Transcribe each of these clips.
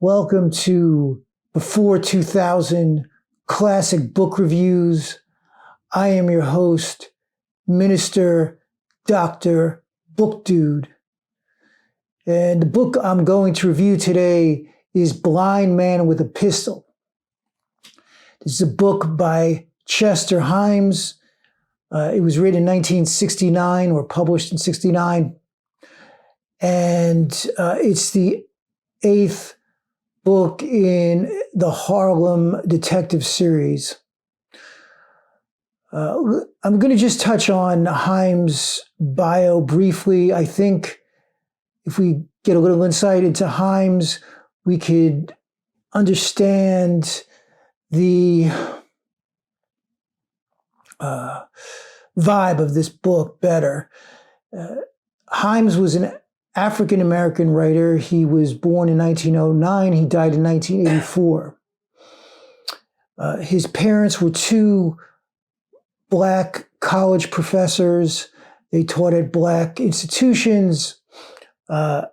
Welcome to Before 2000 Classic Book Reviews. I am your host, Minister Dr. Book Dude. And the book I'm going to review today is Blind Man with a Pistol. This is a book by Chester Himes. It was written in 1969 or published in 69. And it's the 8th book in the Harlem Detective series. I'm going to just touch on Himes' bio briefly. I think if we get a little insight into Himes, we could understand the vibe of this book better. Himes was an African-American writer. He was born in 1909. He died in 1984. His parents were two Black college professors. They taught at Black institutions. They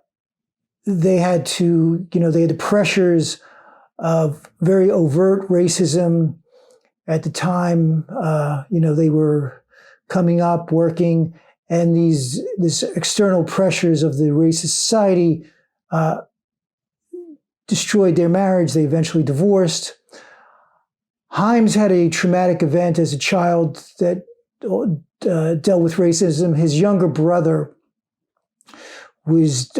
had the pressures of very overt racism at the time. They were coming up, working, and this external pressures of the racist society destroyed their marriage. They eventually divorced. Himes had a traumatic event as a child that dealt with racism. His younger brother was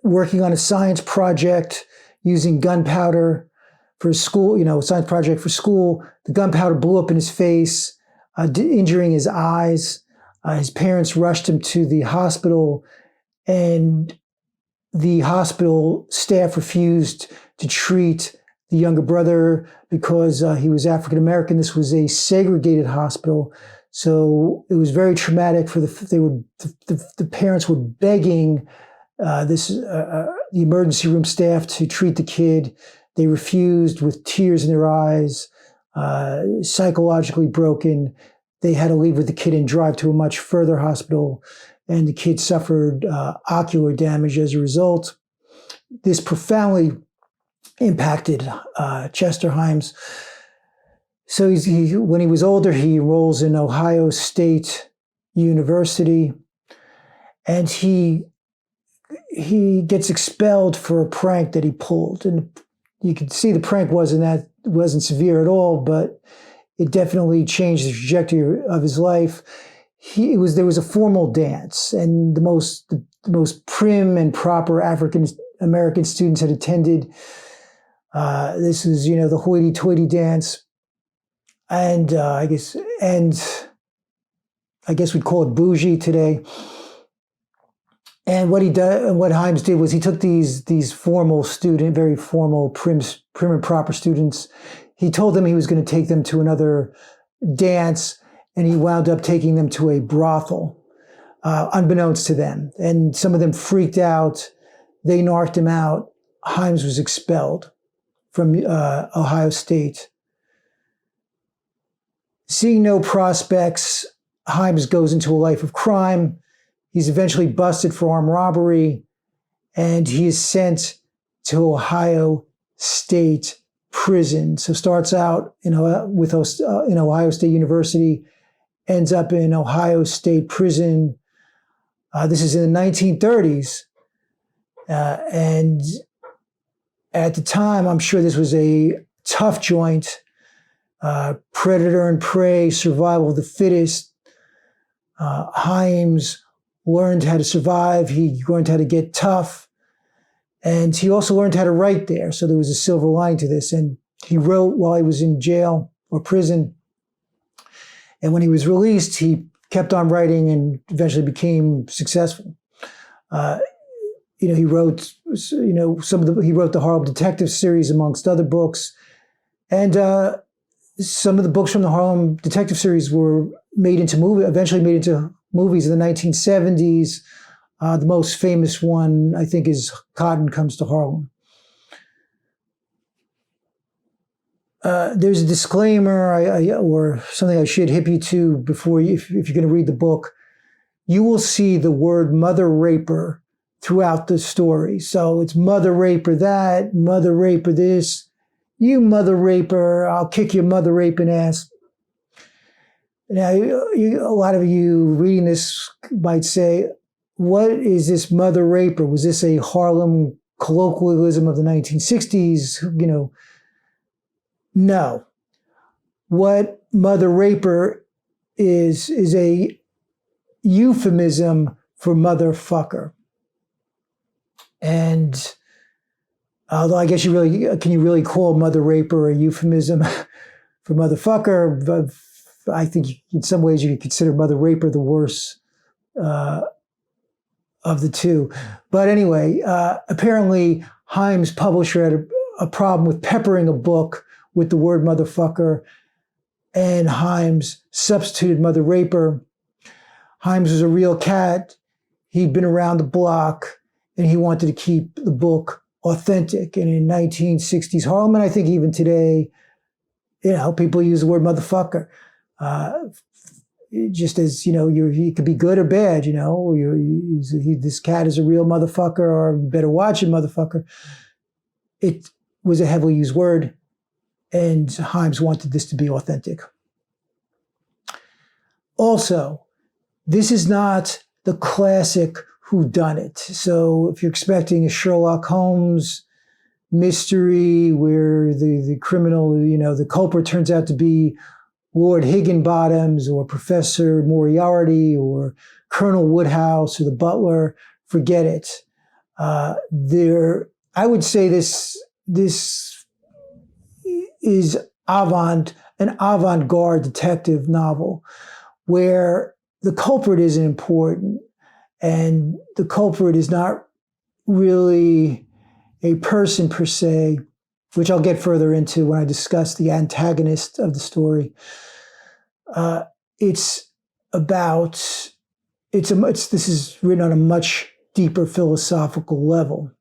working on a science project using gunpowder for school, a science project for school. The gunpowder blew up in his face, injuring his eyes. His parents rushed him to the hospital, and the hospital staff refused to treat the younger brother because he was African American. This was a segregated hospital, so it was very traumatic for the parents were begging the emergency room staff to treat the kid. They refused with tears in their eyes, psychologically broken. They had to leave with the kid and drive to a much further hospital, and the kid suffered ocular damage as a result. This profoundly impacted Chester Himes. So when he was older, he enrolls in Ohio State University, and he gets expelled for a prank that he pulled. And you can see the prank wasn't severe at all, but it definitely changed the trajectory of his life. There was a formal dance, and the most prim and proper African American students had attended. This was, the hoity-toity dance, and I guess we'd call it bougie today. And what Himes did was he took these formal very formal, prim and proper students. He told them he was going to take them to another dance, and he wound up taking them to a brothel, unbeknownst to them. And some of them freaked out. They narked him out. Himes was expelled from Ohio State. Seeing no prospects, Himes goes into a life of crime. He's eventually busted for armed robbery, and he is sent to Ohio State Prison. So starts out in Ohio State University, ends up in Ohio State Prison. This is in the 1930s. And at the time, I'm sure this was a tough joint. Predator and prey, survival of the fittest. Himes learned how to survive. He learned how to get tough. And he also learned how to write there. So there was a silver lining to this. And he wrote while he was in jail or prison. And when he was released, he kept on writing and eventually became successful. He wrote, he wrote the Harlem Detective series amongst other books. And some of the books from the Harlem Detective series were eventually made into movies in the 1970s. The most famous one, I think, is Cotton Comes to Harlem. There's a disclaimer or something I should hip you to before if you're going to read the book. You will see the word mother raper throughout the story. So it's mother raper that, mother raper this, you mother raper, I'll kick your mother raping ass. Now, a lot of you reading this might say, what is this mother raper? Was this a Harlem colloquialism of the 1960s? You know, no. What mother raper is a euphemism for motherfucker. And although I guess can you really call mother raper a euphemism for motherfucker? But I think in some ways you could consider mother raper the worst of the two. But anyway, apparently Himes' publisher had a problem with peppering a book with the word motherfucker, and Himes substituted mother raper. Himes was a real cat. He'd been around the block, and he wanted to keep the book authentic. And in 1960s Harlem, and I think even today, people use the word motherfucker. Just as, he could be good or bad, this cat is a real motherfucker, or you better watch it, motherfucker. It was a heavily used word, and Himes wanted this to be authentic. Also, this is not the classic whodunit. So if you're expecting a Sherlock Holmes mystery where the criminal, the culprit turns out to be Lord Higginbottoms or Professor Moriarty or Colonel Woodhouse or the butler, forget it. I would say this is an avant-garde detective novel where the culprit isn't important, and the culprit is not really a person per se, which I'll get further into when I discuss the antagonist of the story. This is written on a much deeper philosophical level.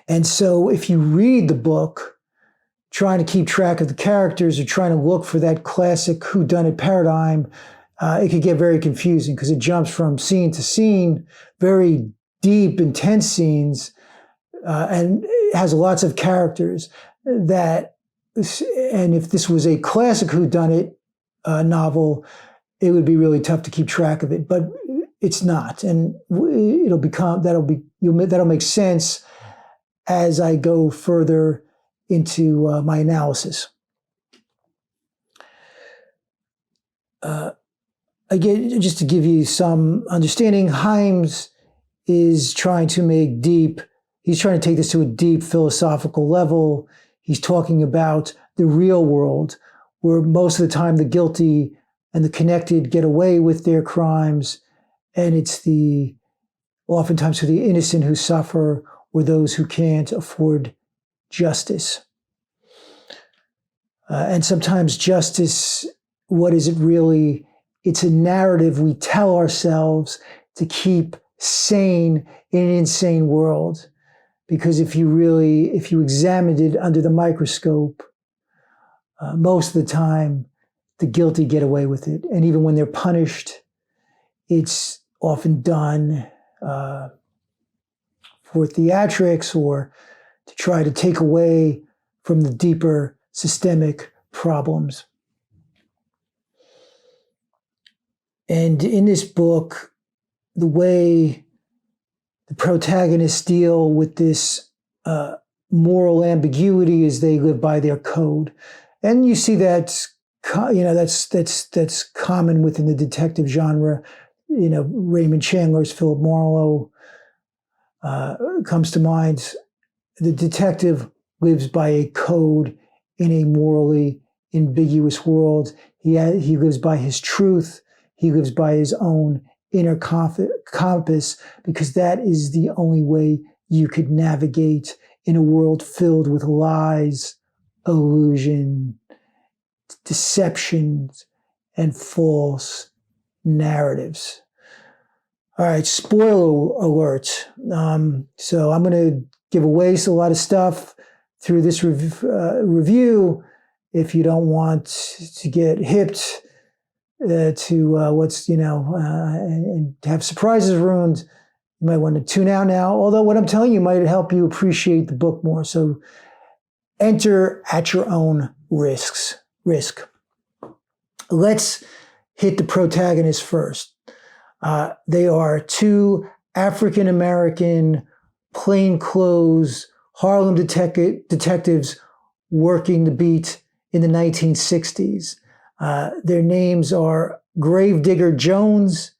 And so if you read the book, trying to keep track of the characters or trying to look for that classic whodunit paradigm, it could get very confusing because it jumps from scene to scene, very deep, intense scenes, and it has lots of characters and if this was a classic whodunit novel, it would be really tough to keep track of it, but it's not. And that'll make sense as I go further into my analysis. Again, just to give you some understanding, Himes is trying to he's trying to take this to a deep philosophical level. He's talking about the real world, where most of the time the guilty and the connected get away with their crimes, and it's oftentimes the innocent who suffer, or those who can't afford justice. And sometimes justice, what is it really? It's a narrative we tell ourselves to keep sane in an insane world. Because if you examined it under the microscope, most of the time the guilty get away with it. And even when they're punished, it's often done for theatrics or to try to take away from the deeper systemic problems. And in this book, the way the protagonists deal with this moral ambiguity is they live by their code. And you see that's common within the detective genre. Raymond Chandler's Philip Marlowe comes to mind. The detective lives by a code in a morally ambiguous world. He lives by his truth. He lives by his own inner compass, because that is the only way you could navigate in a world filled with lies, illusion, deceptions, and false narratives. All right, spoiler alert. So I'm going to give away a lot of stuff through this review. If you don't want to get hipped to and have surprises ruined, You might want to tune out now, although what I'm telling you might help you appreciate the book more. So enter at your own risk. Let's hit the protagonists first. They are two African-American plainclothes Harlem detectives working the beat in the 1960s. Their names are Gravedigger Jones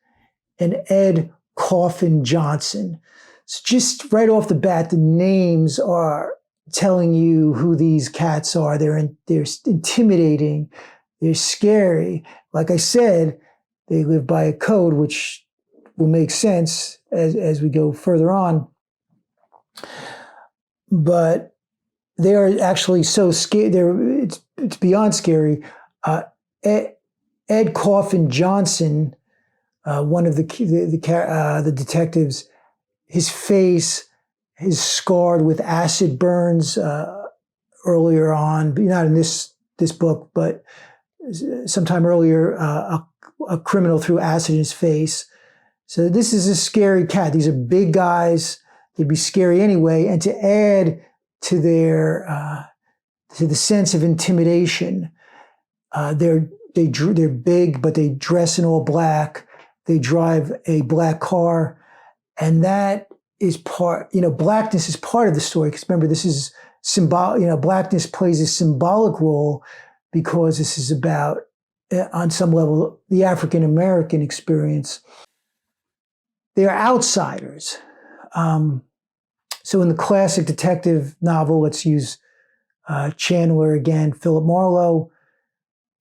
and Ed Coffin Johnson. So just right off the bat, the names are telling you who these cats are. They're intimidating. They're scary. Like I said, they live by a code, which will make sense as we go further on. But they are actually so scary. It's beyond scary. Ed Coffin Johnson, one of the detectives, his face is scarred with acid burns earlier on, not in this book, but sometime earlier, a criminal threw acid in his face. So this is a scary cat. These are big guys. They'd be scary anyway. And to add to to the sense of intimidation, they're big, but they dress in all black. They drive a black car, and that is blackness is part of the story. Because remember, this is symbolic. Blackness plays a symbolic role because this is about, on some level, the African American experience. They are outsiders. So in the classic detective novel, let's use Chandler again, Philip Marlowe.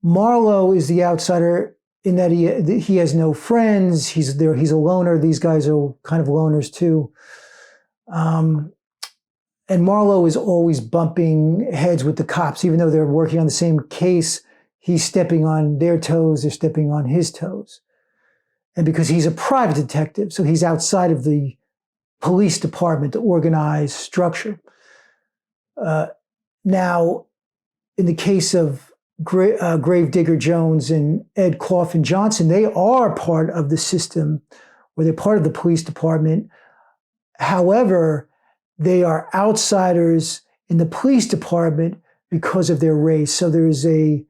Marlowe is the outsider in that he has no friends. He's a loner. These guys are kind of loners too. And Marlowe is always bumping heads with the cops, even though they're working on the same case. He's stepping on their toes. They're stepping on his toes. And because he's a private detective, so he's outside of the police department, the organized structure. Now, in the case of Gravedigger Jones and Ed Coffin Johnson, they are part of the system, or they're part of the police department. However, they are outsiders in the police department because of their race. So there is a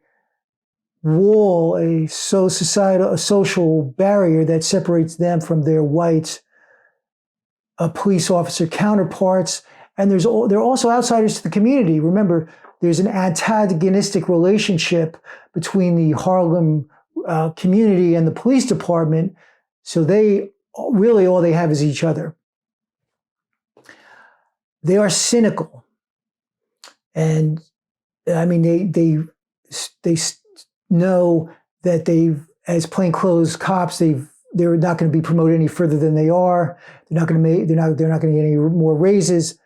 wall, a social barrier that separates them from their white police officer counterparts. And they're also outsiders to the community. Remember, there's an antagonistic relationship between the Harlem community and the police department. So they really, all they have is each other. They are cynical. And I mean, they know that as plainclothes cops, they're not going to be promoted any further than they are. They're not going to get any more raises.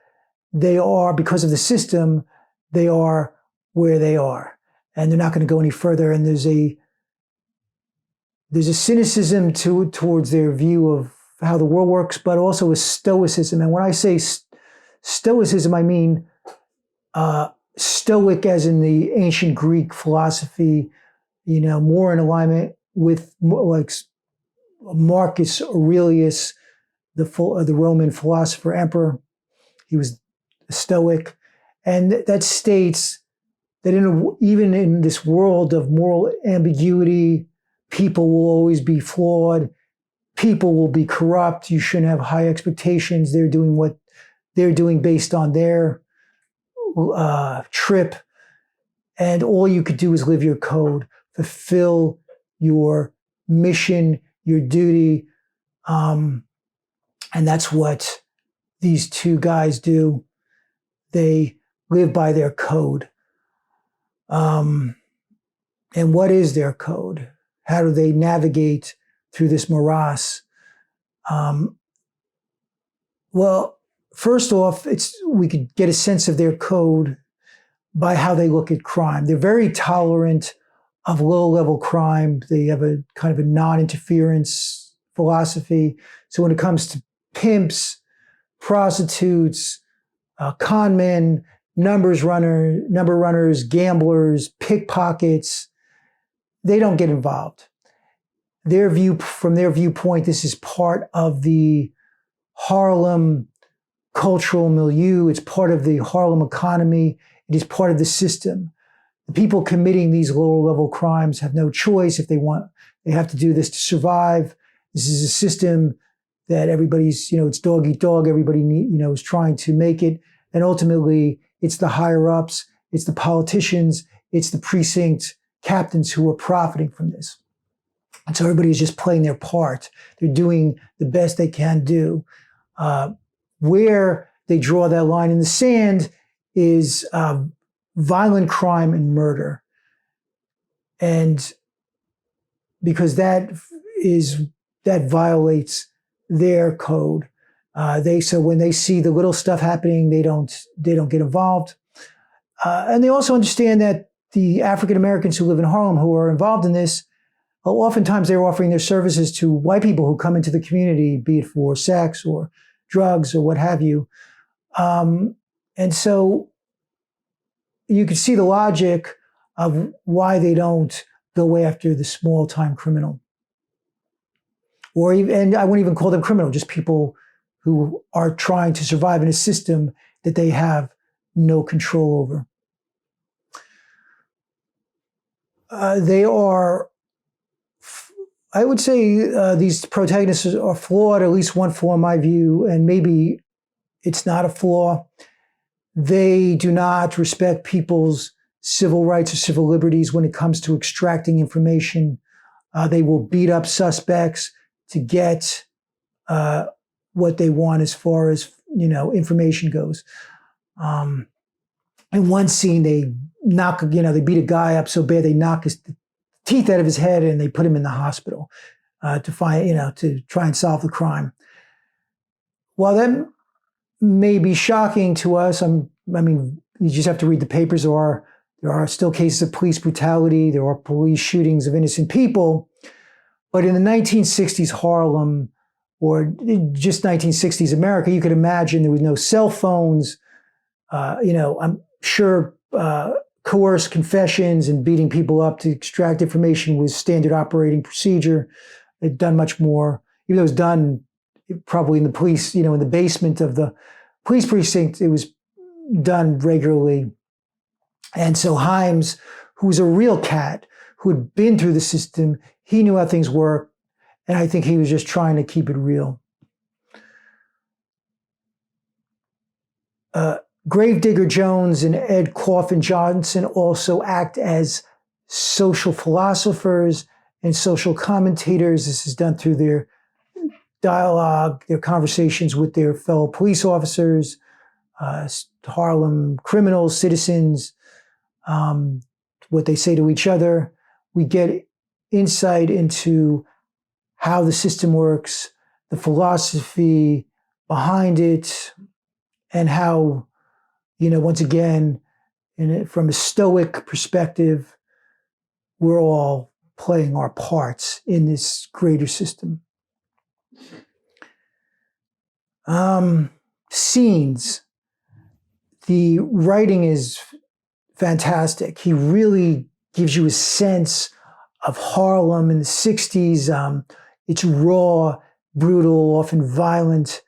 They are, because of the system, they are where they are, and they're not going to go any further. And there's a cynicism towards their view of how the world works, but also a stoicism. And when I say stoicism, I mean stoic as in the ancient Greek philosophy, more in alignment with like Marcus Aurelius, the Roman philosopher emperor. He was a Stoic, and that states that even in this world of moral ambiguity, people will always be flawed. People will be corrupt. You shouldn't have high expectations. They're doing what they're doing based on their trip, and all you could do is live your code, fulfill your mission, your duty, and that's what these two guys do. They live by their code. And what is their code? How do they navigate through this morass? Well, first off, we could get a sense of their code by how they look at crime. They're very tolerant of low-level crime. They have a kind of a non-interference philosophy. So when it comes to pimps, prostitutes, con men, number runners, gamblers, pickpockets, they don't get involved. From their viewpoint, this is part of the Harlem cultural milieu. It's part of the Harlem economy. It is part of the system. The people committing these lower level crimes have no choice if they want. They have to do this to survive. This is a system that everybody's, it's dog eat dog. Everybody is trying to make it. And ultimately, it's the higher ups, it's the politicians, it's the precinct captains who are profiting from this. And so everybody is just playing their part. They're doing the best they can do. Where they draw that line in the sand is violent crime and murder. And because that violates their code. So when they see the little stuff happening, they don't get involved. And they also understand that the African Americans who live in Harlem who are involved in this, oftentimes they're offering their services to white people who come into the community, be it for sex or drugs or what have you. And so you can see the logic of why they don't go after the small-time criminal. And I wouldn't even call them criminal, just people who are trying to survive in a system that they have no control over. They are, I would say these protagonists are flawed, at least one flaw in my view, and maybe it's not a flaw. They do not respect people's civil rights or civil liberties when it comes to extracting information. They will beat up suspects to get what they want as far as, information goes. In one scene, they they beat a guy up so bad they knock his teeth out of his head and they put him in the hospital to try and solve the crime. While that may be shocking to us, you just have to read the papers. There are still cases of police brutality. There are police shootings of innocent people. But in the 1960s Harlem, or just 1960s America, you could imagine there was no cell phones. I'm sure coerced confessions and beating people up to extract information was standard operating procedure. They'd done much more, even though it was done probably in the police, in the basement of the police precinct, it was done regularly. And so Himes, who was a real cat, who had been through the system, he knew how things work. And I think he was just trying to keep it real. Gravedigger Jones and Ed Coffin Johnson also act as social philosophers and social commentators. This is done through their dialogue, their conversations with their fellow police officers, Harlem criminals, citizens, what they say to each other. We get insight into how the system works, the philosophy behind it, and how, once again, from a stoic perspective, we're all playing our parts in this greater system. Scenes. The writing is fantastic. He really gives you a sense of Harlem in the 60s. It's raw, brutal, often violent,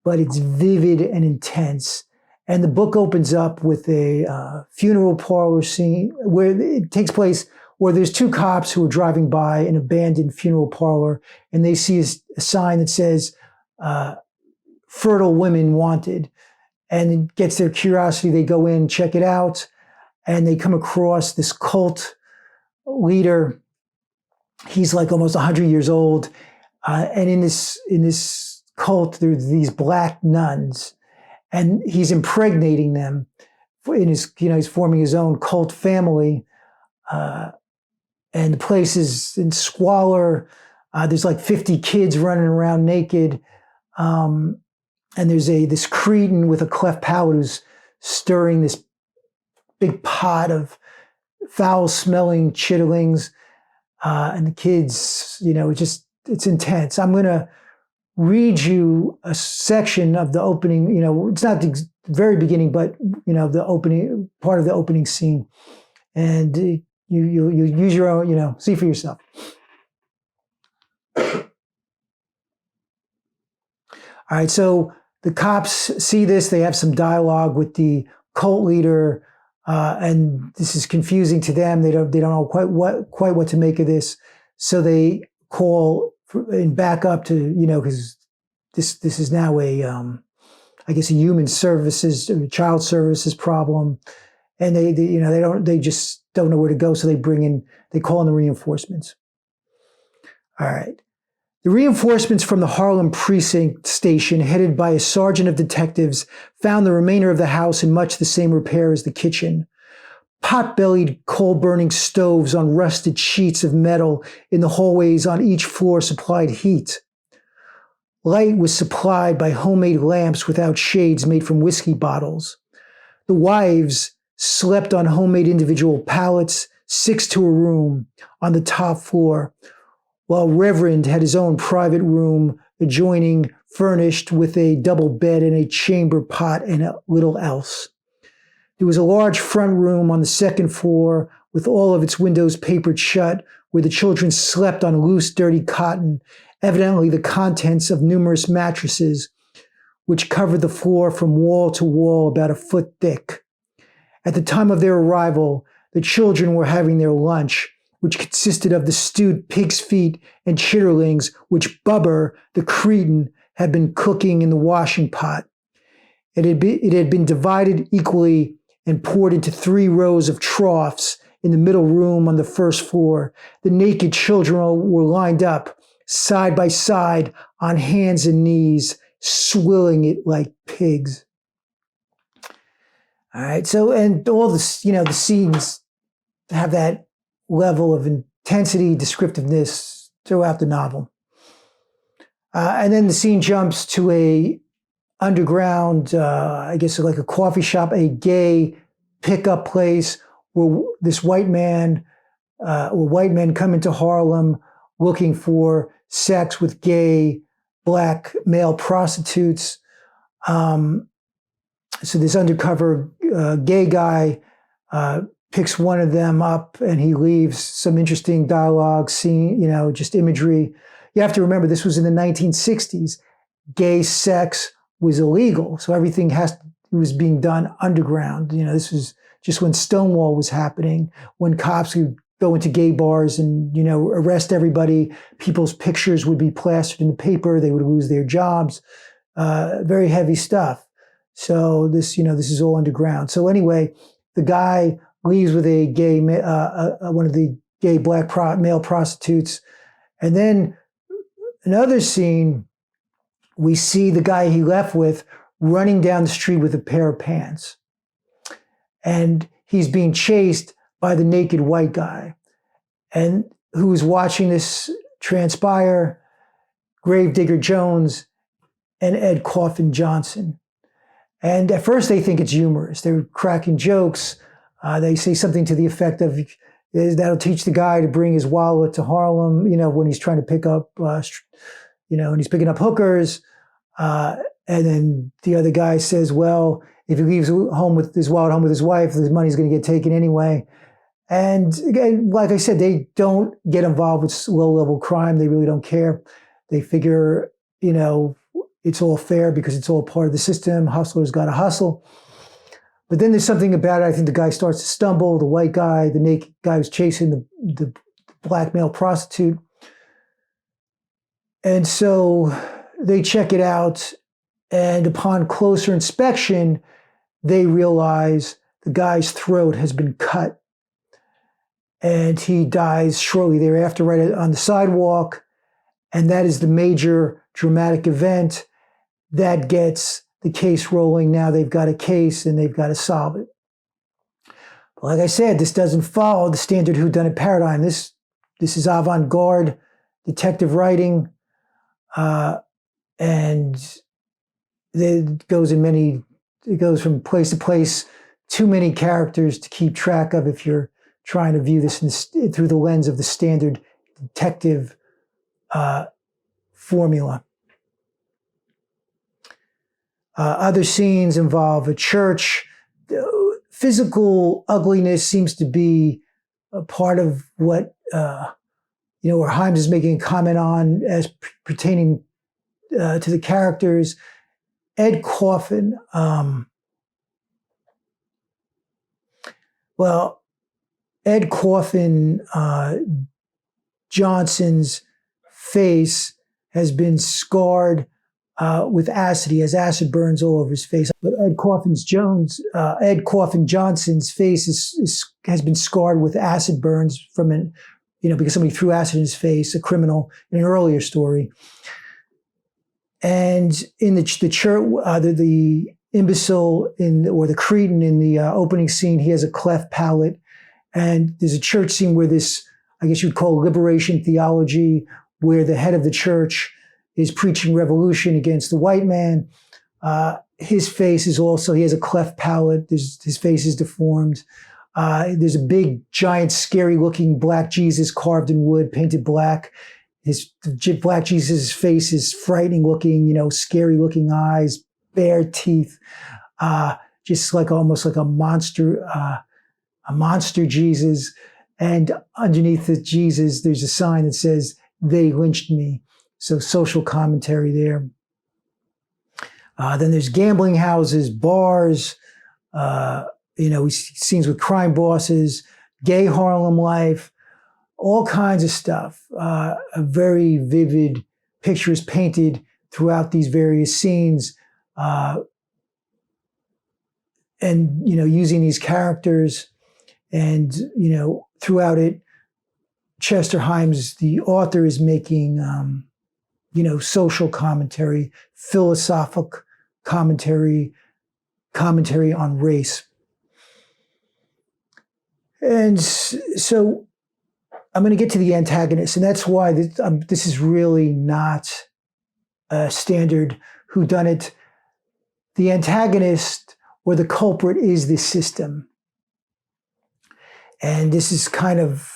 but it's vivid and intense. And the book opens up with a funeral parlor scene where it takes place where there's two cops who are driving by an abandoned funeral parlor, and they see a sign that says, fertile women wanted. And it gets their curiosity. They go in, check it out, and they come across this cult leader. He's like almost 100 years old. And in this cult, there's these black nuns, and he's impregnating them. He's forming his own cult family. And the place is in squalor. There's like 50 kids running around naked. And there's this cretin with a cleft palate who's stirring this big pot of foul-smelling chitterlings. And the kids, it's intense. I'm going to read you a section of the opening, it's not the very beginning, but, the opening, part of the opening scene. And you use your own, see for yourself. All right, so the cops see this. They have some dialogue with the cult leader, and this is confusing to them. They don't know quite what to make of this. So they call and back up to, because this is now I guess a human services, child services problem, and they just don't know where to go. So they call in the reinforcements. All right. The reinforcements from the Harlem precinct station, headed by a sergeant of detectives, found the remainder of the house in much the same repair as the kitchen. Pot-bellied, coal-burning stoves on rusted sheets of metal in the hallways on each floor supplied heat. Light was supplied by homemade lamps without shades made from whiskey bottles. The wives slept on homemade individual pallets, 6 to a room, on the top floor, while Reverend had his own private room adjoining, furnished with a double bed and a chamber pot and a little else. There was a large front room on the second floor with all of its windows papered shut, where the children slept on loose, dirty cotton, evidently the contents of numerous mattresses, which covered the floor from wall to wall about a foot thick. At the time of their arrival, the children were having their lunch, which consisted of the stewed pig's feet and chitterlings, which Bubber, the cretin, had been cooking in the washing pot. It had been divided equally and poured into 3 rows of troughs in the middle room on the first floor. The naked children were lined up, side by side, on hands and knees, swilling it like pigs. All right, so, and all this, the scenes have that level of intensity, descriptiveness throughout the novel. And then the scene jumps to a underground, I guess like a coffee shop, a gay pickup place where this white men come into Harlem looking for sex with gay black male prostitutes. So this undercover gay guy picks one of them up and he leaves some interesting dialogue, scene, just imagery. You have to remember this was in the 1960s. Gay sex was illegal. So everything was being done underground. This was just when Stonewall was happening, when cops would go into gay bars and, arrest everybody. People's pictures would be plastered in the paper. They would lose their jobs. Very heavy stuff. So this is all underground. So anyway, the guy leaves with a gay, one of the gay black male prostitutes. And then another scene, we see the guy he left with running down the street with a pair of pants. And he's being chased by the naked white guy. And who's watching this transpire? Gravedigger Jones and Ed Coffin Johnson. And at first they think it's humorous. They're cracking jokes. They say something to the effect of, that'll teach the guy to bring his wallet to Harlem, when he's trying to pick up, and he's picking up hookers. And then the other guy says, well, if he leaves home with his wallet home with his wife, the money's going to get taken anyway. And again, like I said, they don't get involved with low-level crime. They really don't care. They figure, it's all fair because it's all part of the system. Hustlers got to hustle. But then there's something about it. I think the guy starts to stumble. The white guy, the naked guy who's chasing the black male prostitute. And so they check it out. And upon closer inspection, they realize the guy's throat has been cut. And he dies shortly thereafter, right on the sidewalk. And that is the major dramatic event that gets the case rolling. Now they've got a case and they've got to solve it. But like I said, this doesn't follow the standard whodunit paradigm. This is avant-garde detective writing, and it goes from place to place. Too many characters to keep track of if you're trying to view this through the lens of the standard detective formula. Other scenes involve a church. Physical ugliness seems to be a part of what, where Himes is making a comment on as pertaining to the characters. Ed Coffin. Ed Coffin Johnson's face has been scarred with acid. He has acid burns all over his face. But Ed Coffin Johnson's face has been scarred with acid burns from because somebody threw acid in his face, a criminal in an earlier story. And in the church, the imbecile or the cretin in the opening scene, he has a cleft palate. And there's a church scene where this, I guess you'd call liberation theology, where the head of the church is preaching revolution against the white man. His face is also, he has a cleft palate. His face is deformed. There's a big, giant, scary-looking black Jesus carved in wood, painted black. Black Jesus' face is frightening-looking, scary-looking eyes, bare teeth, just almost like a monster Jesus. And underneath the Jesus, there's a sign that says, "They lynched me." So social commentary there. Then there's gambling houses, bars, we see scenes with crime bosses, gay Harlem life, all kinds of stuff. A very vivid picture is painted throughout these various scenes. And, using these characters and, throughout it, Chester Himes, the author, is making, social commentary, philosophical commentary on race. And so I'm going to get to the antagonist, and that's why this is really not a standard whodunit. The antagonist or the culprit is the system. And this is kind of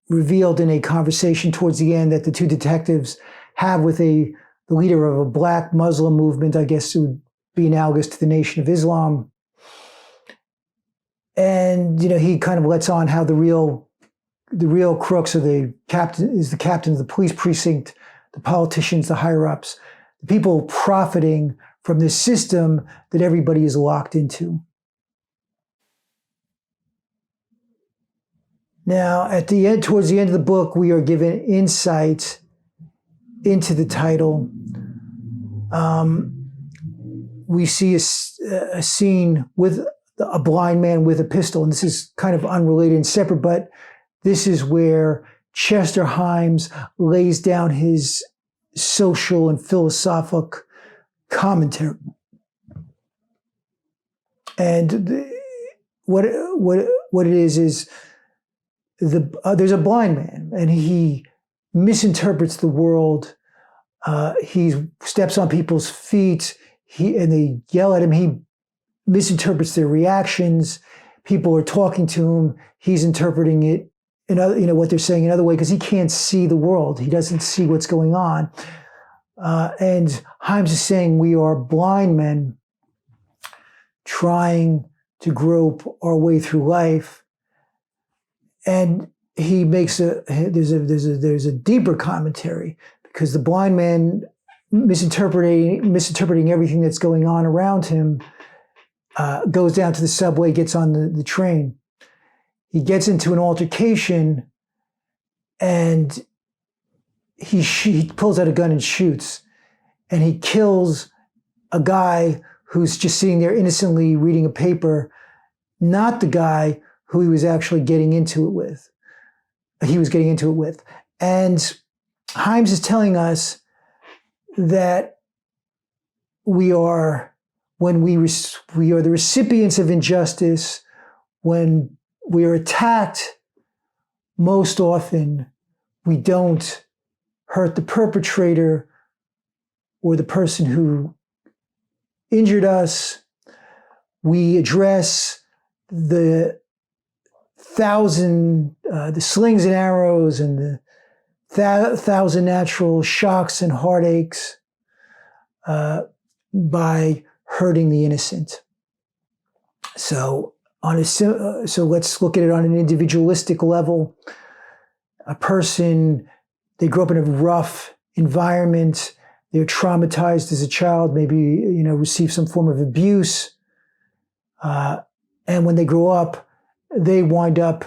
revealed in a conversation towards the end that the two detectives have with the leader of a black Muslim movement. I guess it would be analogous to the Nation of Islam. And, he kind of lets on how the real crooks are the captain of the police precinct, the politicians, the higher ups, the people profiting from this system that everybody is locked into. Now, towards the end of the book, we are given insight into the title. We see a scene with a blind man with a pistol, and this is kind of unrelated and separate, but this is where Chester Himes lays down his social and philosophical commentary. And what it is there's a blind man, and he misinterprets the world. He steps on people's feet, and they yell at him. He misinterprets their reactions. People are talking to him. He's interpreting it what they're saying another way because he can't see the world. He doesn't see what's going on. And Himes is saying we are blind men trying to grope our way through life. And he makes there's a deeper commentary because the blind man misinterpreting everything that's going on around him goes down to the subway, gets on the train. He gets into an altercation, and he pulls out a gun and shoots, and he kills a guy who's just sitting there innocently reading a paper, not the guy who he was actually getting into it with. And Himes is telling us that we are the recipients of injustice. When we are attacked, most often we don't hurt the perpetrator or the person who injured us. We address the slings and arrows and the thousand natural shocks and heartaches by hurting the innocent. So let's look at it on an individualistic level. A person, they grew up in a rough environment. they're traumatized as a child, maybe, receive some form of abuse. And when they grow up, they wind up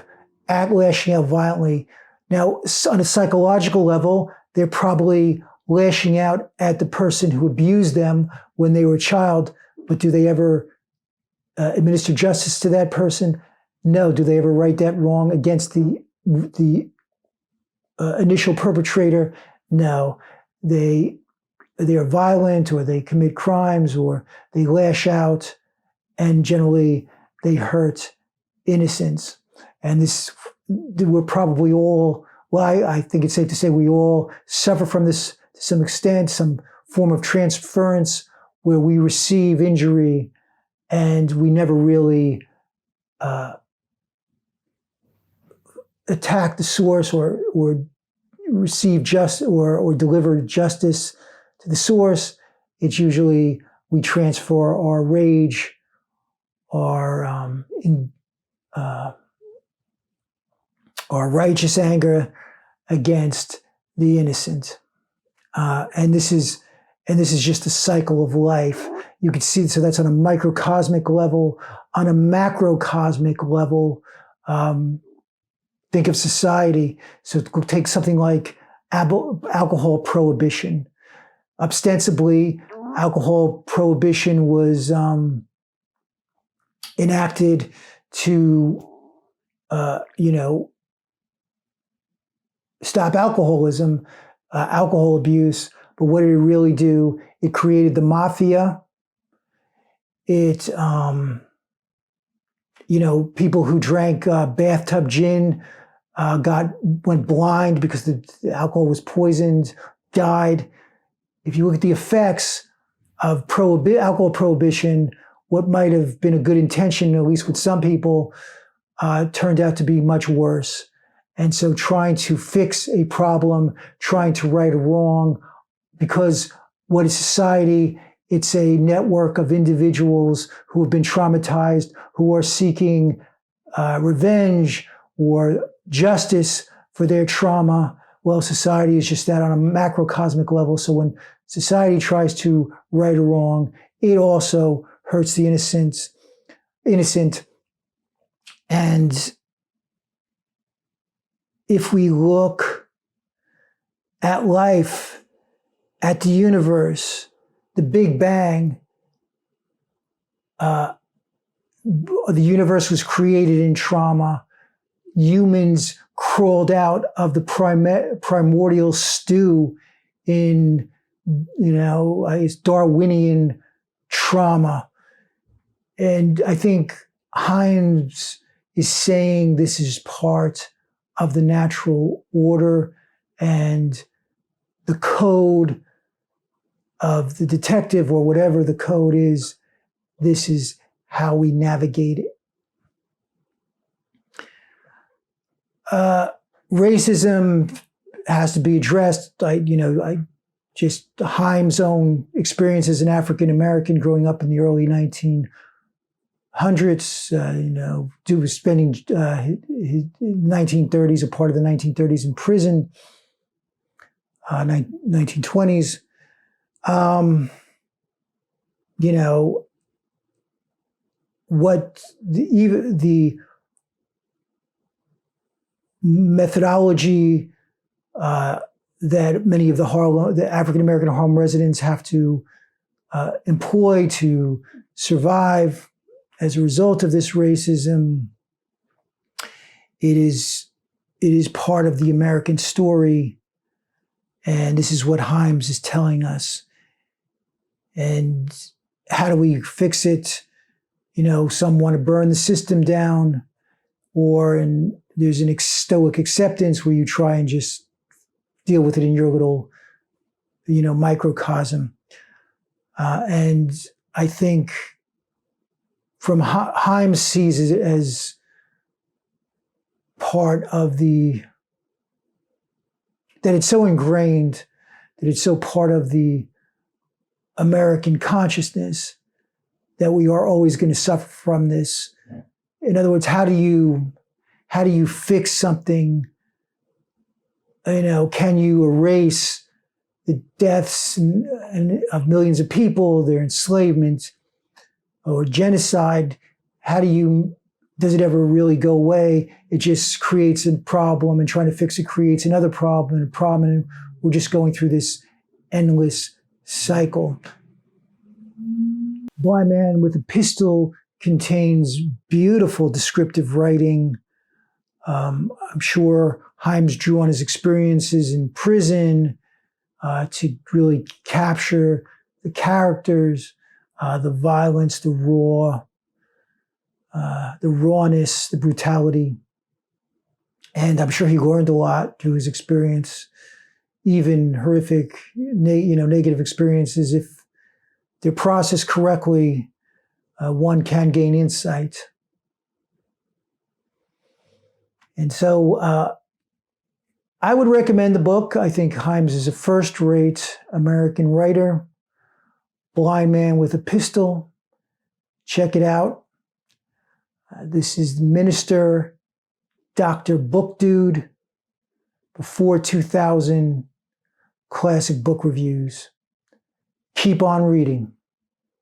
lashing out violently. Now, on a psychological level, they're probably lashing out at the person who abused them when they were a child, but do they ever administer justice to that person? No. Do they ever right that wrong against the initial perpetrator? No. They are violent, or they commit crimes, or they lash out, and generally they hurt innocents. And we're probably all, I think it's safe to say we all suffer from this to some extent, some form of transference where we receive injury and we never really attack the source or receive justice or deliver justice to the source. It's usually we transfer our rage, our righteous anger against the innocent, and this is just a cycle of life. You can see, so that's on a microcosmic level. On a macrocosmic level, think of society. So take something like alcohol prohibition. Ostensibly, alcohol prohibition was enacted to, stop alcoholism, alcohol abuse. But what did it really do? It created the mafia. It, people who drank bathtub gin went blind because the alcohol was poisoned, died. If you look at the effects of alcohol prohibition, what might have been a good intention, at least with some people, turned out to be much worse. And so trying to fix a problem, trying to right a wrong, because what is society? It's a network of individuals who have been traumatized, who are seeking revenge or justice for their trauma. Well, society is just that on a macrocosmic level. So when society tries to right a wrong, it also hurts the innocent. And if we look at life, at the universe, the Big Bang, the universe was created in trauma. Humans crawled out of the primordial stew in, it's Darwinian trauma. And I think Himes is saying this is part of the natural order and the code of the detective, or whatever the code is. This is how we navigate it. Racism has to be addressed. Himes' own experience as an African American growing up in the early 1900s, was spending his 1930s, a part of the 1930s in prison, 1920s. What the methodology that many of the African American Harlem residents have to employ to survive as a result of this racism, it is part of the American story, and this is what Himes is telling us. And how do we fix it? Some want to burn the system down, and there's an stoic acceptance where you try and just deal with it in your little, microcosm. And I think from Himes sees it as part of that it's so ingrained, that it's so part of the American consciousness that we are always going to suffer from this. In other words, how do you fix something? Can you erase the deaths of millions of people, their enslavement or genocide. Does it ever really go away? It just creates a problem, and trying to fix it creates another problem and a problem, and we're just going through this endless cycle. Blind Man with a Pistol contains beautiful descriptive writing. I'm sure Himes drew on his experiences in prison to really capture the characters, the violence, the rawness, the brutality. And I'm sure he learned a lot through his experience, even horrific, negative experiences. If they're processed correctly, one can gain insight. And so I would recommend the book. I think Himes is a first-rate American writer. Blind Man with a Pistol. Check it out. This is Minister Dr. Book Dude, before 2000 classic book reviews. Keep on reading.